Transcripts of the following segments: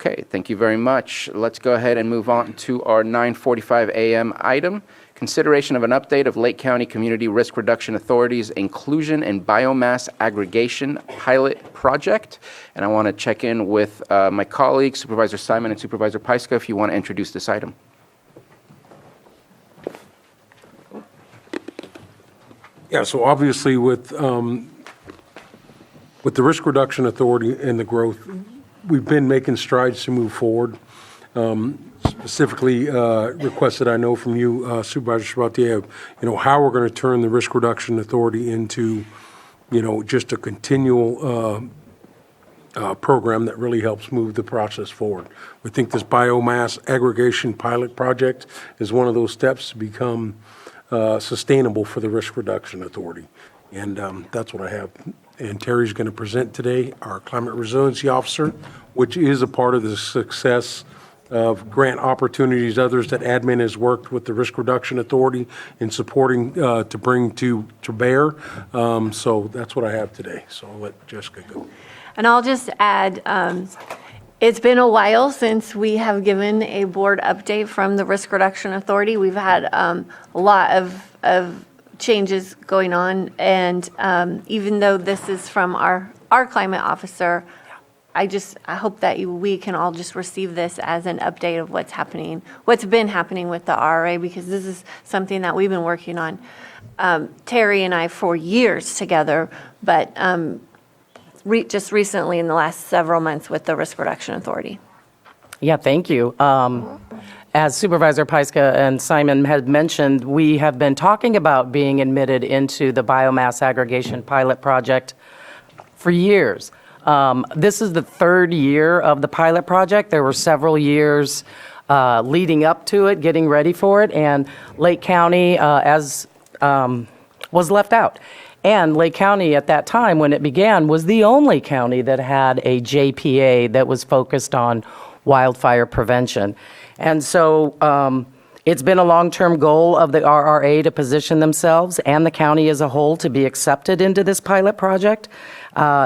Okay, thank you very much. Let's go ahead and move on to our 9:45 a.m. item. Consideration of an update of Lake County Community Risk Reduction Authority's Inclusion and Biomass Aggregation Pilot Project. And I want to check in with my colleagues, Supervisor Simon and Supervisor Pyska, if you want to introduce this item. Yeah, so obviously with the Risk Reduction Authority and the growth, we've been making strides to move forward. Specifically requested, I know from you, Supervisor Sabatier, how we're going to turn the Risk Reduction Authority into, just a continual program that really helps move the process forward. We think this Biomass Aggregation Pilot Project is one of those steps to become sustainable for the Risk Reduction Authority. And that's what I have. And Terry's going to present today, our Climate Resiliency Officer, which is a part of the success of grant opportunities, others that admin has worked with the Risk Reduction Authority in supporting to bring to bear. So that's what I have today. So I'll let Jessica go. And I'll just add, it's been a while since we have given a board update from the Risk Reduction Authority. We've had a lot of changes going on, and even though this is from our climate officer, I hope that we can all just receive this as an update of what's been happening with the RRA, because this is something that we've been working on, Terry and I, for years together, but just recently in the last several months with the Risk Reduction Authority. Yeah, thank you. As Supervisor Pyska and Simon had mentioned, we have been talking about being admitted into the Biomass Aggregation Pilot Project for years. This is the third year of the pilot project. There were several years leading up to it, getting ready for it, and Lake County was left out. And Lake County at that time, when it began, was the only county that had a JPA that was focused on wildfire prevention. And so it's been a long-term goal of the RRA to position themselves and the county as a whole to be accepted into this pilot project,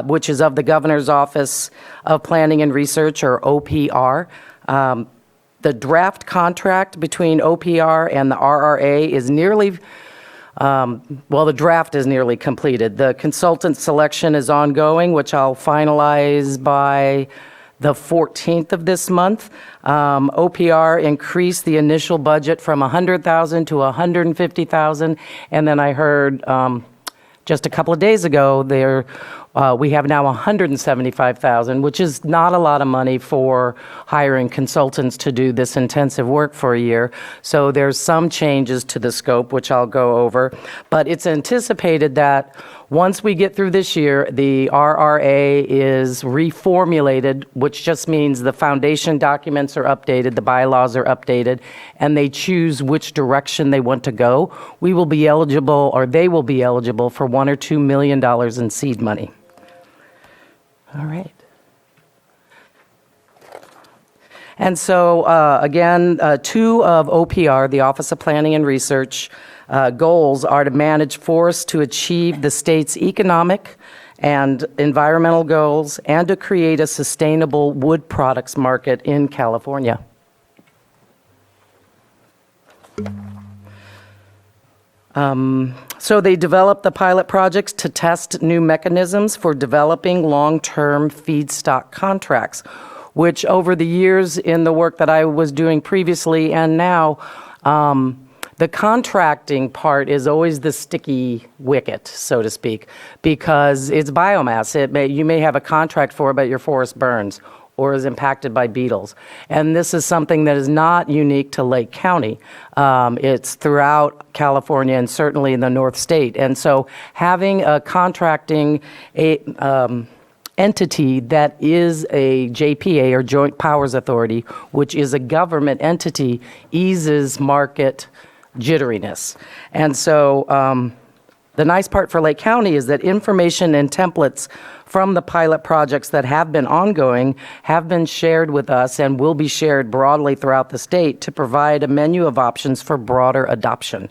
which is of the Governor's Office of Planning and Research, or OPR. The draft contract between OPR and the RRA is nearly the draft is nearly completed. The consultant selection is ongoing, which I'll finalize by the 14th of this month. OPR increased the initial budget from $100,000 to $150,000, and then I heard just a couple of days ago we have now $175,000, which is not a lot of money for hiring consultants to do this intensive work for a year. So there's some changes to the scope, which I'll go over. But it's anticipated that once we get through this year, the RRA is reformulated, which just means the foundation documents are updated, the bylaws are updated, and they choose which direction they want to go. We will be eligible, or they will be eligible, for $1 or $2 million in seed money. All right. And so, again, two of OPR, the Office of Planning and Research, goals are to manage forests to achieve the state's economic and environmental goals and to create a sustainable wood products market in California. So they developed the pilot projects to test new mechanisms for developing long-term feedstock contracts, which over the years in the work that I was doing previously and now, the contracting part is always the sticky wicket, so to speak, because it's biomass. You may have a contract for it, but your forest burns or is impacted by beetles. And this is something that is not unique to Lake County. It's throughout California and certainly in the North State. And so having a contracting entity that is a JPA, or Joint Powers Authority, which is a government entity, eases market jitteriness. And so the nice part for Lake County is that information and templates from the pilot projects that have been ongoing have been shared with us and will be shared broadly throughout the state to provide a menu of options for broader adoption.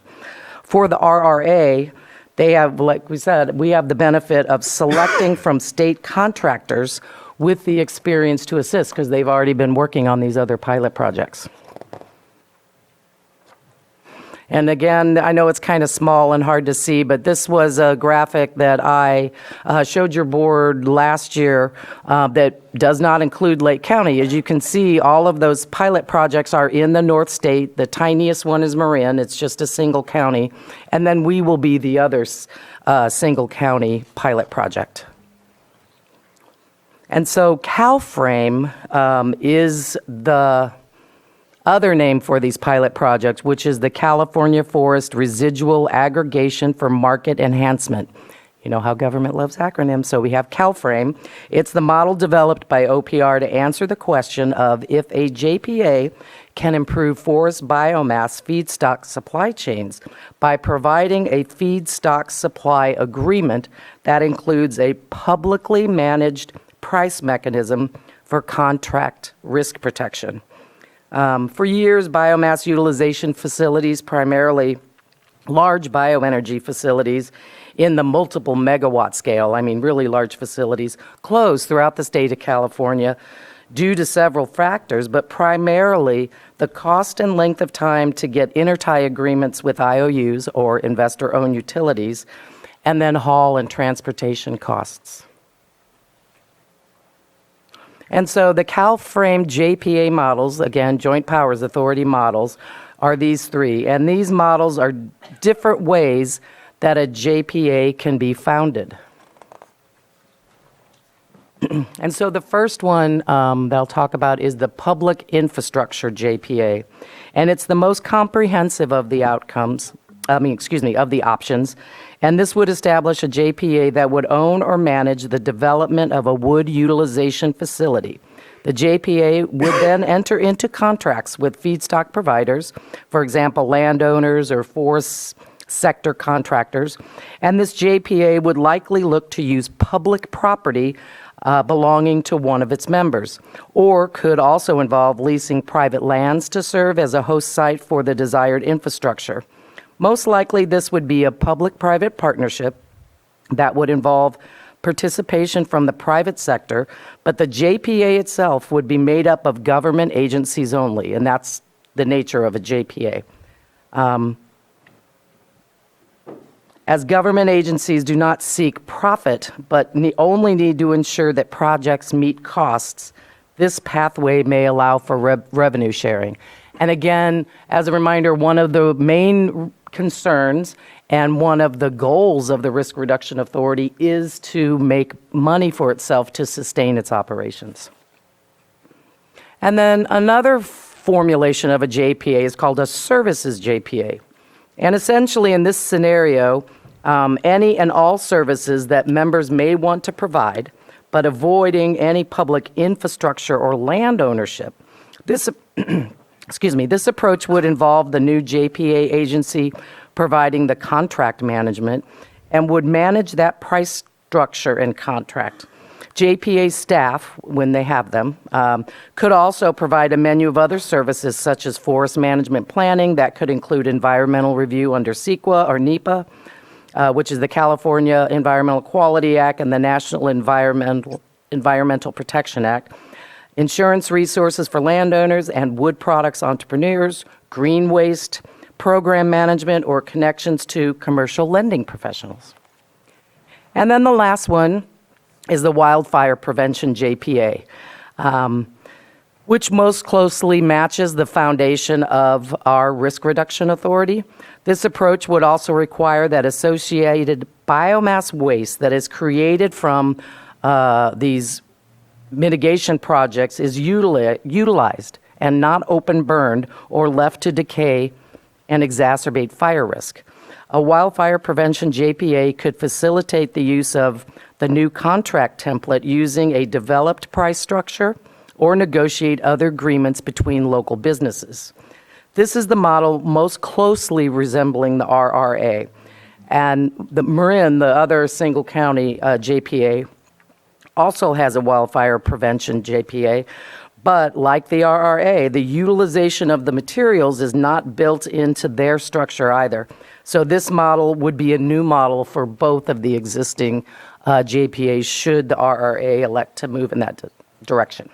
For the RRA, they have, like we said, we have the benefit of selecting from state contractors with the experience to assist because they've already been working on these other pilot projects. And again, I know it's kind of small and hard to see, but this was a graphic that I showed your board last year that does not include Lake County. As you can see, all of those pilot projects are in the North State. The tiniest one is Marin. It's just a single county. And then we will be the other single county pilot project. And so CalFrame is the other name for these pilot projects, which is the California Forest Residual Aggregation for Market Enhancement. You know how government loves acronyms, so we have CalFrame. It's the model developed by OPR to answer the question of if a JPA can improve forest biomass feedstock supply chains by providing a feedstock supply agreement that includes a publicly managed price mechanism for contract risk protection. For years, biomass utilization facilities, primarily large bioenergy facilities in the multiple megawatt scale, I mean really large facilities, closed throughout the state of California due to several factors, but primarily the cost and length of time to get intertie agreements with IOUs or investor-owned utilities, and then haul and transportation costs. And so the CalFrame JPA models, again, Joint Powers Authority models, are these three. And these models are different ways that a JPA can be founded. And so the first one that I'll talk about is the Public Infrastructure JPA. And it's the most comprehensive of the of the options. And this would establish a JPA that would own or manage the development of a wood utilization facility. The JPA would then enter into contracts with feedstock providers, for example, landowners or forest sector contractors. And this JPA would likely look to use public property belonging to one of its members, or could also involve leasing private lands to serve as a host site for the desired infrastructure. Most likely, this would be a public-private partnership that would involve participation from the private sector, but the JPA itself would be made up of government agencies only, and that's the nature of a JPA. As government agencies do not seek profit, but only need to ensure that projects meet costs, this pathway may allow for revenue sharing. And again, as a reminder, one of the main concerns and one of the goals of the Risk Reduction Authority is to make money for itself to sustain its operations. And then another formulation of a JPA is called a services JPA. And essentially in this scenario, any and all services that members may want to provide, but avoiding any public infrastructure or land ownership. This This approach would involve the new JPA agency providing the contract management and would manage that price structure and contract. JPA staff, when they have them, could also provide a menu of other services such as forest management planning that could include environmental review under CEQA or NEPA, which is the California Environmental Quality Act and the National Environmental Protection Act, insurance resources for landowners and wood products entrepreneurs, green waste, program management, or connections to commercial lending professionals. And then the last one is the Wildfire Prevention JPA, which most closely matches the foundation of our Risk Reduction Authority. This approach would also require that associated biomass waste that is created from these mitigation projects is utilized and not open burned or left to decay and exacerbate fire risk. A wildfire prevention JPA could facilitate the use of the new contract template using a developed price structure or negotiate other agreements between local businesses. This is the model most closely resembling the RRA. And the Marin, the other single county JPA, also has a wildfire prevention JPA, but like the RRA, the utilization of the materials is not built into their structure either. So this model would be a new model for both of the existing JPAs should the RRA elect to move in that direction.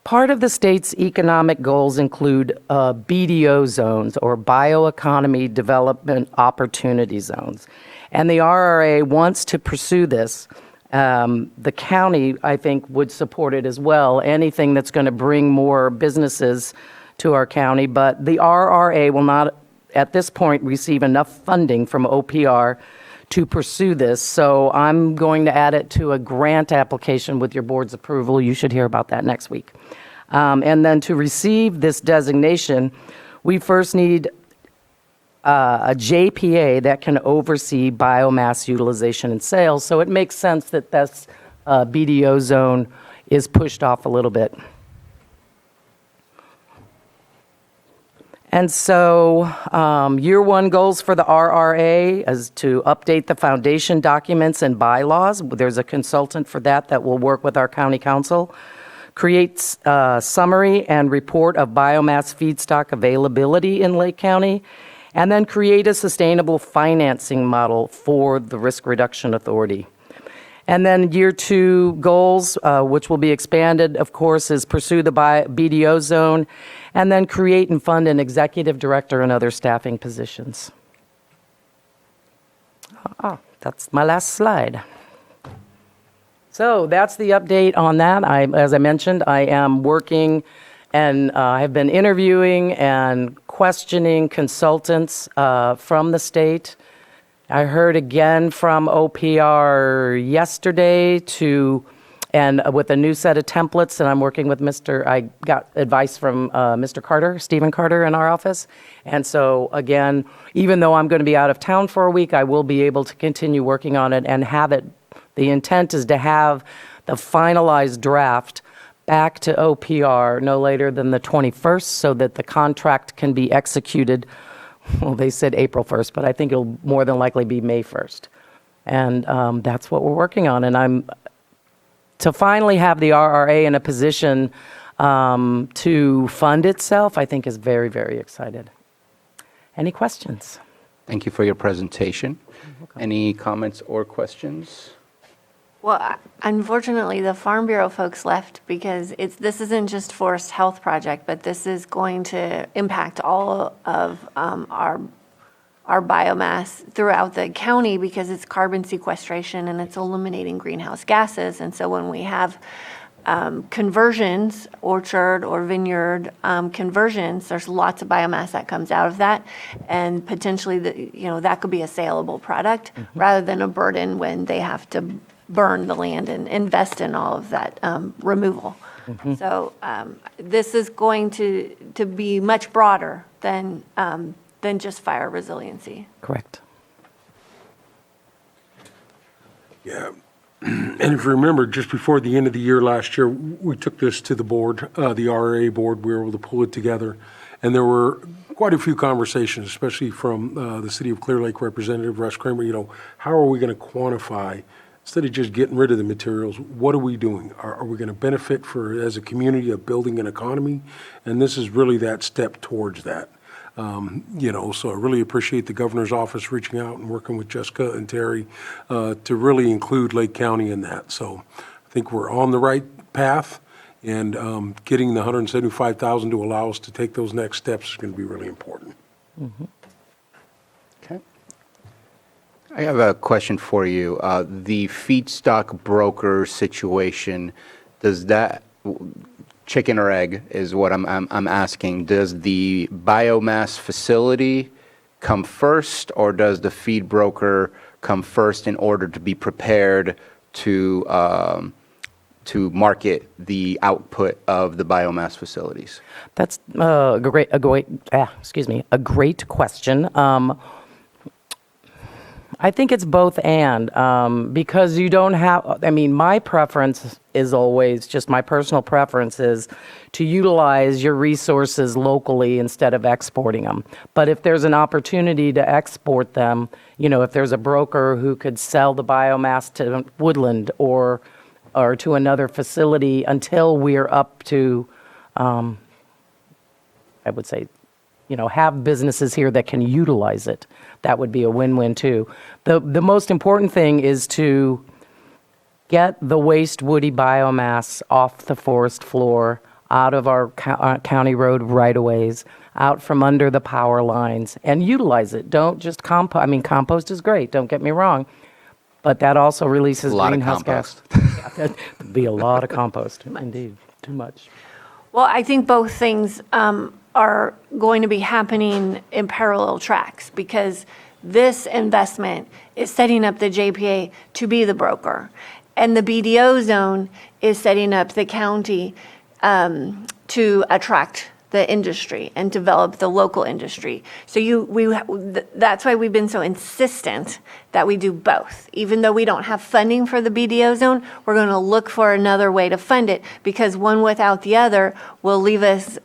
Part of the state's economic goals include BDO zones, or Bioeconomy Development Opportunity Zones. And the RRA wants to pursue this. The county, I think, would support it as well, anything that's going to bring more businesses to our county. But the RRA will not, at this point, receive enough funding from OPR to pursue this. So I'm going to add it to a grant application with your board's approval. You should hear about that next week. And then to receive this designation, we first need a JPA that can oversee biomass utilization and sales. So it makes sense that this BDO zone is pushed off a little bit. And so year one goals for the RRA is to update the foundation documents and bylaws. There's a consultant for that will work with our county council. Create summary and report of biomass feedstock availability in Lake County. And then create a sustainable financing model for the Risk Reduction Authority. And then year two goals, which will be expanded, of course, is pursue the BDO zone, and then create and fund an executive director and other staffing positions. That's my last slide. So that's the update on that. As I mentioned, I am working and have been interviewing and questioning consultants from the state. I heard again from OPR yesterday and with a new set of templates, and I'm working with I got advice from Mr. Carter, Stephen Carter in our office. And so again, even though I'm going to be out of town for a week, I will be able to continue working on it and have it. The intent is to have the finalized draft back to OPR no later than the 21st so that the contract can be executed. Well, they said April 1st, but I think it'll more than likely be May 1st. And that's what we're working on. And to finally have the RRA in a position to fund itself, I think is very, very excited. Any questions? Thank you for your presentation. Any comments or questions? Well, unfortunately, the Farm Bureau folks left because this isn't just Forest Health Project, but this is going to impact all of our biomass throughout the county because it's carbon sequestration and it's eliminating greenhouse gases. And so when we have conversions, orchard or vineyard conversions, there's lots of biomass that comes out of that, and potentially that could be a saleable product rather than a burden when they have to burn the land and invest in all of that removal. So this is going to be much broader than just fire resiliency. Correct. Yeah. And if you remember, just before the end of the year last year, we took this to the board, the RA board. We were able to pull it together. And there were quite a few conversations, especially from the City of Clear Lake Representative Russ Kramer, how are we going to quantify, instead of just getting rid of the materials, what are we doing? Are we going to benefit as a community of building an economy? And this is really that step towards that. So I really appreciate the governor's office reaching out and working with Jessica and Terry to really include Lake County in that. So I think we're on the right path, and getting the $175,000 to allow us to take those next steps is going to be really important. Okay. I have a question for you. The feedstock broker situation, does that chicken or egg is what I'm asking. Does the biomass facility come first, or does the feed broker come first in order to be prepared to market the output of the biomass facilities? That's a great question. I think it's both and, because you don't have, my preference is always, just my personal preference is to utilize your resources locally instead of exporting them. But if there's an opportunity to export them, if there's a broker who could sell the biomass to Woodland or to another facility until we're up to, I would say, have businesses here that can utilize it. That would be a win-win too. The most important thing is to get the waste woody biomass off the forest floor, out of our county road right-of-ways, out from under the power lines, and utilize it. Don't just compost. I mean, compost is great, don't get me wrong, but that also releases A lot of greenhouse gas. compost. Yeah, that'd be a lot of compost, indeed, too much. Well, I think both things are going to be happening in parallel tracks, because this investment is setting up the JPA to be the broker, and the BDO zone is setting up the county to attract the industry and develop the local industry. So that's why we've been so insistent that we do both. Even though we don't have funding for the BDO zone, we're going to look for another way to fund it, because one without the other will leave us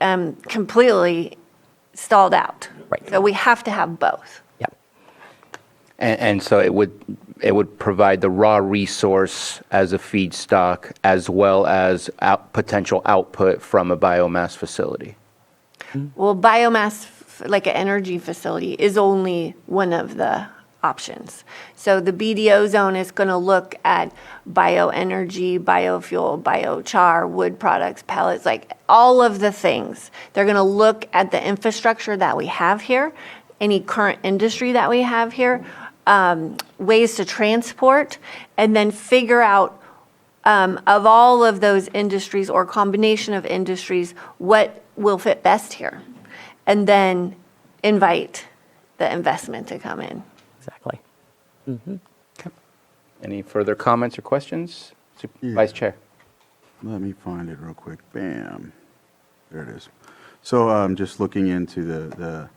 completely stalled out. Right. So we have to have both. Yep. And so it would provide the raw resource as a feedstock as well as potential output from a biomass facility. Well, biomass, like an energy facility, is only one of the options. So the BDO zone is going to look at bioenergy, biofuel, biochar, wood products, pellets, like all of the things. They're going to look at the infrastructure that we have here, any current industry that we have here, ways to transport, and then figure out of all of those industries or combination of industries, what will fit best here, and then invite the investment to come in. Exactly. Any further comments or questions? Yeah. Vice Chair. Let me find it real quick. Bam. There it is. So just looking into the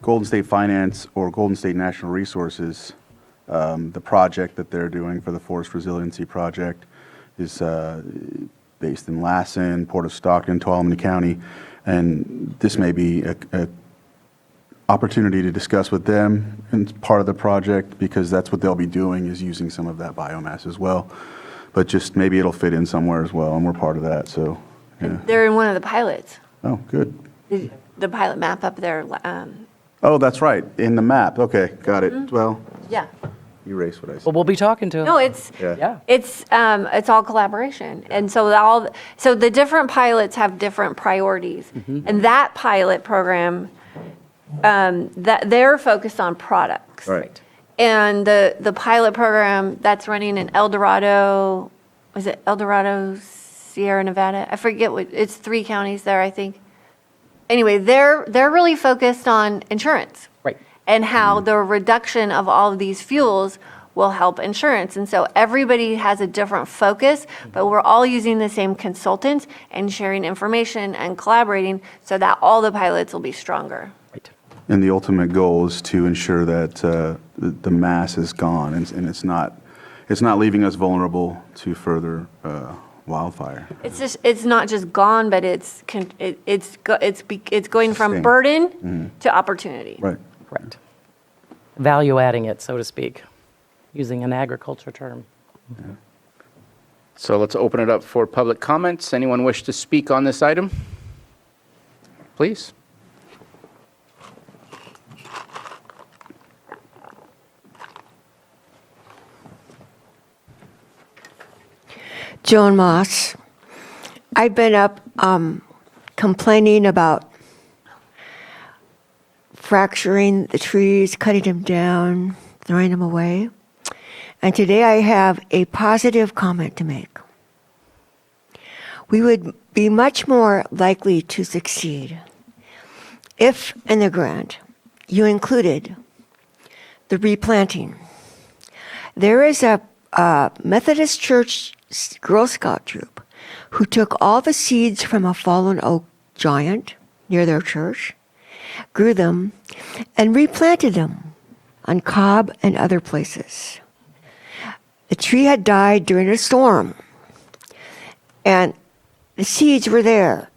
Golden State Finance or Golden State Natural Resources, the project that they're doing for the Forest Resiliency Project is based in Lassen, Port of Stockton, Tuolumne County. And this may be a opportunity to discuss with them and part of the project, because that's what they'll be doing, is using some of that biomass as well. But just maybe it'll fit in somewhere as well, and we're part of that, so, yeah. They're in one of the pilots. Oh, good. The pilot map up there. Oh, that's right, in the map, okay, got it. Well, Yeah. erase what I Well, said. we'll be talking to them. No, it's Yeah. it's all collaboration, and so the different pilots have different priorities, and that pilot program, that they're focused on products. Right. And the pilot program that's running in El Dorado, was it El Dorado, Sierra Nevada? I forget what, it's 3 counties there, I think. Anyway, they're really focused on insurance. Right. And how the reduction of all of these fuels will help insurance. And so everybody has a different focus, but we're all using the same consultants and sharing information and collaborating so that all the pilots will be stronger. Right. And the ultimate goal is to ensure that the mass is gone, and it's not leaving us vulnerable to further wildfire. It's not just gone, but it's going from Sustain. burden to opportunity. Right. Correct. Value adding it, so to speak, using an agriculture term. So let's open it up for public comments. Anyone wish to speak on this item? Please. Joan Moss. I've been up complaining about fracturing the trees, cutting them down, throwing them away. And today I have a positive comment to make. We would be much more likely to succeed if in the grant you included the replanting. There is a Methodist Church Girl Scout troop who took all the seeds from a fallen oak giant near their church, grew them, and replanted them on Cobb and other places. The tree had died during a storm, and the seeds were there.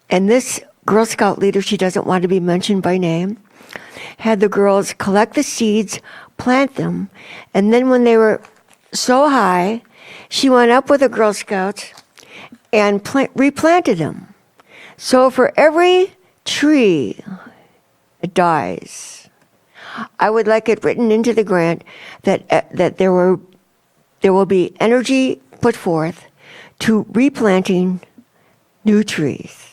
And this Girl Scout leader, she doesn't want to be mentioned by name, had the girls collect the seeds, plant them, and then when they were so high, she went up with the Girl Scouts and replanted them. So for every tree it dies. I would like it written into the grant that there will be energy put forth to replanting new trees.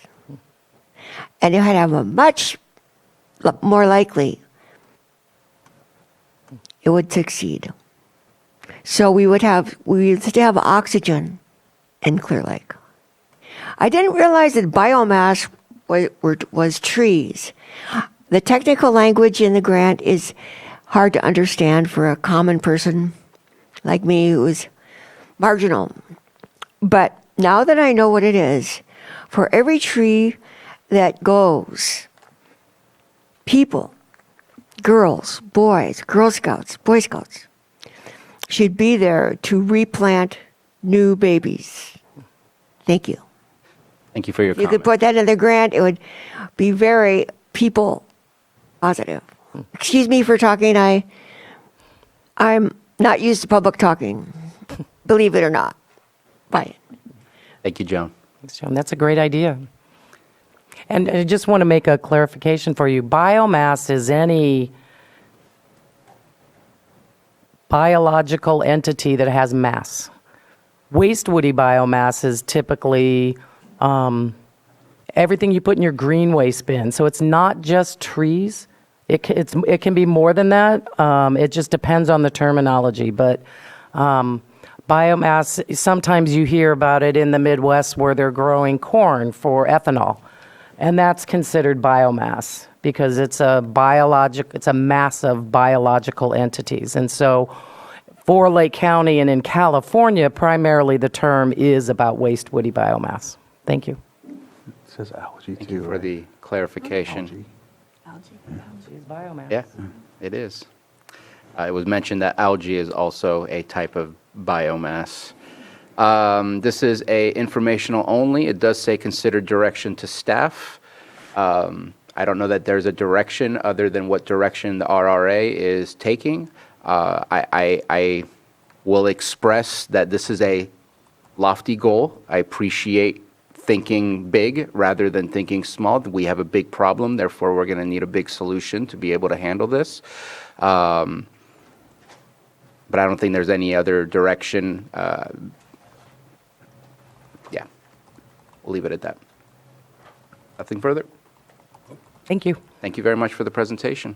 And it would have a much more likely it would succeed. So we would still have oxygen in Clear Lake. I didn't realize that biomass was trees. The technical language in the grant is hard to understand for a common person like me who is marginal. But now that I know what it is, for every tree that goes, people, girls, boys, Girl Scouts, Boy Scouts should be there to replant new babies. Thank you. Thank you for your If you comment. could put that in the grant, it would be very people positive. Excuse me for talking. I'm not used to public talking, believe it or not. Bye. Thank you, Joan. Thanks, Joan. That's a great idea. And I just want to make a clarification for you. Biomass is any biological entity that has mass. Waste woody biomass is typically everything you put in your green waste bin. So it's not just trees. It can be more than that. It just depends on the terminology. But biomass, sometimes you hear about it in the Midwest where they're growing corn for ethanol. And that's considered biomass because it's a mass of biological entities. And so for Lake County and in California, primarily the term is about waste woody biomass. Thank you. It says algae Thank too. you for right? the clarification. Algae. Algae is biomass. Yeah, it is. It was mentioned that algae is also a type of biomass. This is a informational only. It does say consider direction to staff. I don't know that there's a direction other than what direction the RRA is taking. I will express that this is a lofty goal. I appreciate thinking big rather than thinking small. We have a big problem, therefore we're going to need a big solution to be able to handle this. But I don't think there's any other direction. Yeah, we'll leave it at that. Nothing further. Thank you. Thank you very much for the presentation.